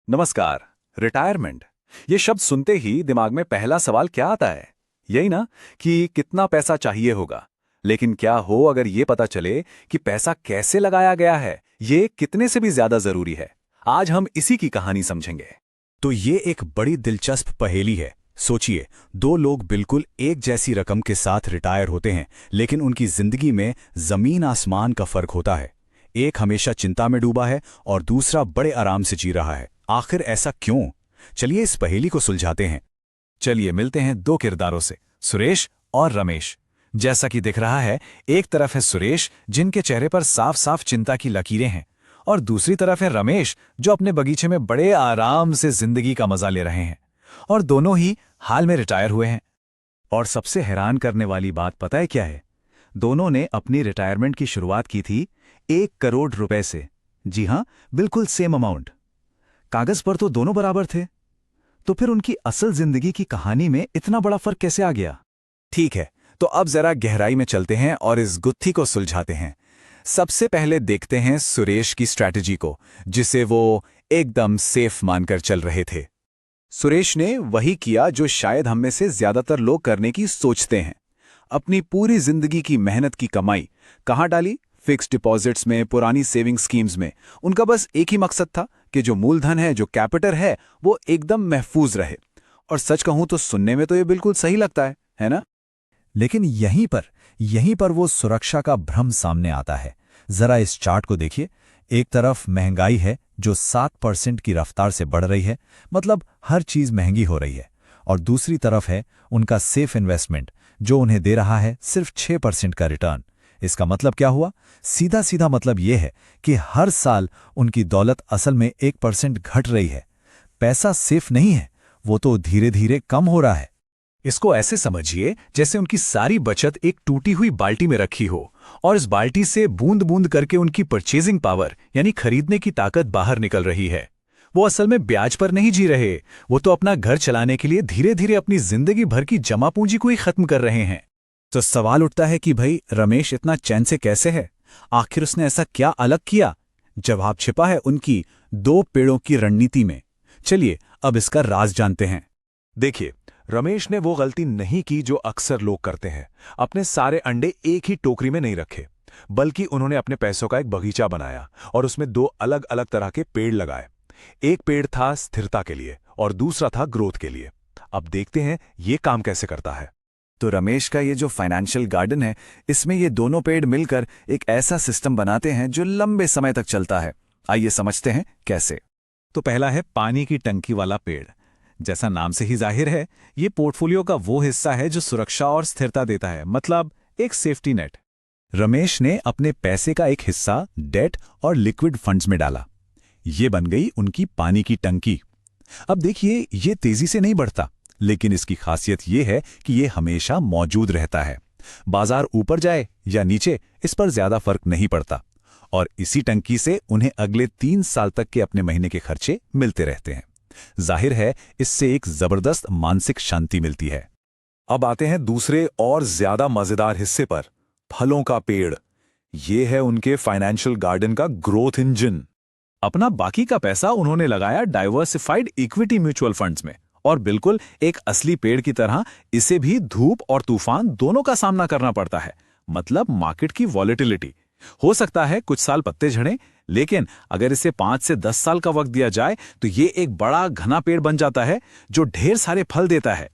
नमस्कार। रिटायरमेंट, ये शब्द सुनते ही दिमाग में पहला सवाल क्या आता है? यही ना, कि कितना पैसा चाहिए होगा। लेकिन क्या हो अगर ये पता चले कि पैसा कैसे लगाया गया है, ये कितने से भी ज्यादा जरूरी है। आज हम इसी की कहानी समझेंगे। तो ये एक बड़ी दिलचस्प पहेली है। सोचिए, दो लोग बिल्कुल एक जैसी रकम के साथ रिटायर होते हैं, लेकिन उनकी जिंदगी में जमीन आसमान का फर्क होता है। एक हमेशा चिंता में डूबा है और दूसरा बड़े आराम से जी रहा है। आखिर ऐसा क्यों? चलिए इस पहेली को सुलझाते हैं। चलिए मिलते हैं दो किरदारों से, सुरेश और रमेश। जैसा कि दिख रहा है, एक तरफ है सुरेश जिनके चेहरे पर साफ साफ चिंता की लकीरें हैं, और दूसरी तरफ है रमेश जो अपने बगीचे में बड़े आराम से जिंदगी का मजा ले रहे हैं। और दोनों ही हाल में रिटायर हुए हैं। और सबसे हैरान करने वाली बात पता है क्या है? दोनों ने अपनी रिटायरमेंट की शुरुआत की थी 1 करोड़ रुपए से। जी हां, बिल्कुल सेम अमाउंट। कागज पर तो दोनों बराबर थे। तो फिर उनकी असल जिंदगी की कहानी में इतना बड़ा फर्क कैसे आ गया? ठीक है, तो अब जरा गहराई में चलते हैं और इस गुत्थी को सुलझाते हैं। सबसे पहले देखते हैं सुरेश की स्ट्रैटेजी को, जिसे वो एकदम सेफ मानकर चल रहे थे। सुरेश ने वही किया जो शायद हम में से ज्यादातर लोग करने की सोचते हैं। अपनी पूरी जिंदगी की मेहनत की कमाई कहाँ डाली? फिक्स्ड डिपॉजिट्स में, पुरानी सेविंग स्कीम्स में। उनका बस एक ही मकसद था कि जो मूलधन है, जो कैपिटल है, वो एकदम महफूज रहे। और सच कहूं तो सुनने में तो ये बिल्कुल सही लगता है ना? लेकिन यहीं पर वो सुरक्षा का भ्रम सामने आता है। जरा इस चार्ट को देखिए। एक तरफ महंगाई है जो 7% की रफ्तार से बढ़ रही है, मतलब हर चीज महंगी हो रही है। और दूसरी तरफ है उनका सेफ इन्वेस्टमेंट, जो उन्हें दे रहा है सिर्फ 6% का रिटर्न। इसका मतलब क्या हुआ? सीधा सीधा मतलब यह है कि हर साल उनकी दौलत असल में 1% घट रही है। पैसा सेफ नहीं है, वो तो धीरे धीरे कम हो रहा है। इसको ऐसे समझिए जैसे उनकी सारी बचत एक टूटी हुई बाल्टी में रखी हो, और इस बाल्टी से बूंद बूंद करके उनकी परचेजिंग पावर यानी खरीदने की ताकत बाहर निकल रही है। वो असल में ब्याज पर नहीं जी रहे, वो तो अपना घर चलाने के लिए धीरे धीरे अपनी जिंदगी भर की जमा पूंजी को ही खत्म कर रहे हैं। तो सवाल उठता है कि भाई रमेश इतना चैन से कैसे है? आखिर उसने ऐसा क्या अलग किया? जवाब छिपा है उनकी 2 पेड़ों की रणनीति में। चलिए अब इसका राज जानते हैं। देखिए, रमेश ने वो गलती नहीं की जो अक्सर लोग करते हैं। अपने सारे अंडे एक ही टोकरी में नहीं रखे, बल्कि उन्होंने अपने पैसों का एक बगीचा बनाया और उसमें 2 अलग अलग तरह के पेड़ लगाए। एक पेड़ था स्थिरता के लिए और दूसरा था ग्रोथ के लिए। अब देखते हैं ये काम कैसे करता है। तो रमेश का ये जो फाइनेंशियल गार्डन है, इसमें ये दोनों पेड़ मिलकर एक ऐसा सिस्टम बनाते हैं जो लंबे समय तक चलता है। आइए समझते हैं कैसे। तो पहला है पानी की टंकी वाला पेड़। जैसा नाम से ही जाहिर है, ये पोर्टफोलियो का वो हिस्सा है जो सुरक्षा और स्थिरता देता है, मतलब एक सेफ्टी नेट। रमेश ने अपने पैसे का एक हिस्सा डेट और लिक्विड फंड्स में डाला। ये बन गई उनकी पानी की टंकी। अब देखिए, ये तेजी से नहीं बढ़ता, लेकिन इसकी खासियत ये है कि ये हमेशा मौजूद रहता है। बाजार ऊपर जाए या नीचे, इस पर ज्यादा फर्क नहीं पड़ता। और इसी टंकी से उन्हें अगले 3 साल तक के अपने महीने के खर्चे मिलते रहते हैं। जाहिर है, इससे एक जबरदस्त मानसिक शांति मिलती है। अब आते हैं दूसरे और ज्यादा मजेदार हिस्से पर, फलों का पेड़। ये है उनके फाइनेंशियल गार्डन का ग्रोथ इंजन। अपना बाकी का पैसा उन्होंने लगाया डाइवर्सिफाइड इक्विटी म्यूचुअल फंड्स में, और बिल्कुल एक असली पेड़ की तरह इसे भी धूप और तूफान दोनों का सामना करना पड़ता है। मतलब मार्केट की वॉलेटिलिटी। हो सकता है कुछ साल पत्ते झड़ें, लेकिन अगर इसे 5 से 10 साल का वक्त दिया जाए तो ये एक बड़ा घना पेड़ बन जाता है जो ढेर सारे फल देता है।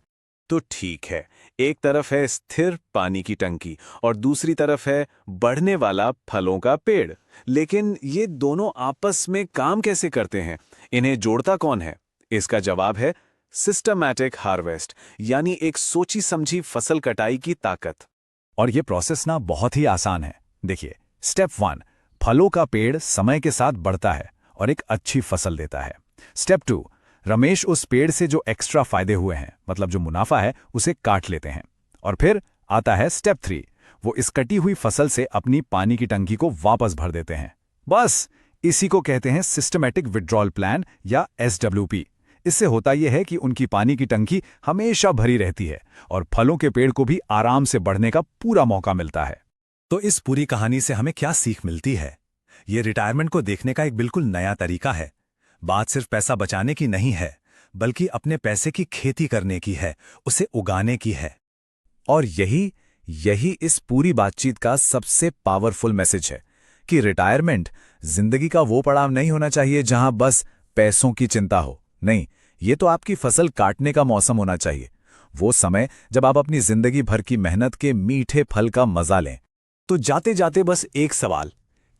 तो ठीक है, एक तरफ है स्थिर पानी की टंकी और दूसरी तरफ है बढ़ने वाला फलों का पेड़। लेकिन ये दोनों आपस में काम कैसे करते हैं? इन्हें जोड़ता कौन है? इसका जवाब है सिस्टमैटिक हार्वेस्ट, यानी एक सोची समझी फसल कटाई की ताकत। और ये प्रोसेस ना बहुत ही आसान है। देखिए, स्टेप 1, फलों का पेड़ समय के साथ बढ़ता है और एक अच्छी फसल देता है। स्टेप 2, रमेश उस पेड़ से जो एक्स्ट्रा फायदे हुए हैं, मतलब जो मुनाफा है, उसे काट लेते हैं। और फिर आता है स्टेप 3, वो इस कटी हुई फसल से अपनी पानी की टंकी को वापस भर देते हैं। बस इसी को कहते हैं सिस्टमैटिक विड्रॉल प्लान या SWP। इससे होता यह है कि उनकी पानी की टंकी हमेशा भरी रहती है और फलों के पेड़ को भी आराम से बढ़ने का पूरा मौका मिलता है। तो इस पूरी कहानी से हमें क्या सीख मिलती है? ये रिटायरमेंट को देखने का एक बिल्कुल नया तरीका है। बात सिर्फ पैसा बचाने की नहीं है, बल्कि अपने पैसे की खेती करने की है, उसे उगाने की है। और यही इस पूरी बातचीत का सबसे पावरफुल मैसेज है कि रिटायरमेंट जिंदगी का वो पड़ाव नहीं होना चाहिए जहां बस पैसों की चिंता हो। नहीं, ये तो आपकी फसल काटने का मौसम होना चाहिए, वो समय जब आप अपनी जिंदगी भर की मेहनत के मीठे फल का मजा लें। तो जाते जाते बस एक सवाल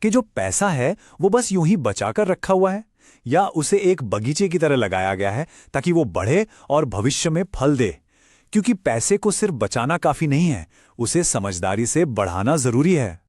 कि जो पैसा है वो बस यूं ही बचाकर रखा हुआ है, या उसे एक बगीचे की तरह लगाया गया है ताकि वो बढ़े और भविष्य में फल दे। क्योंकि पैसे को सिर्फ बचाना काफी नहीं है, उसे समझदारी से बढ़ाना जरूरी है।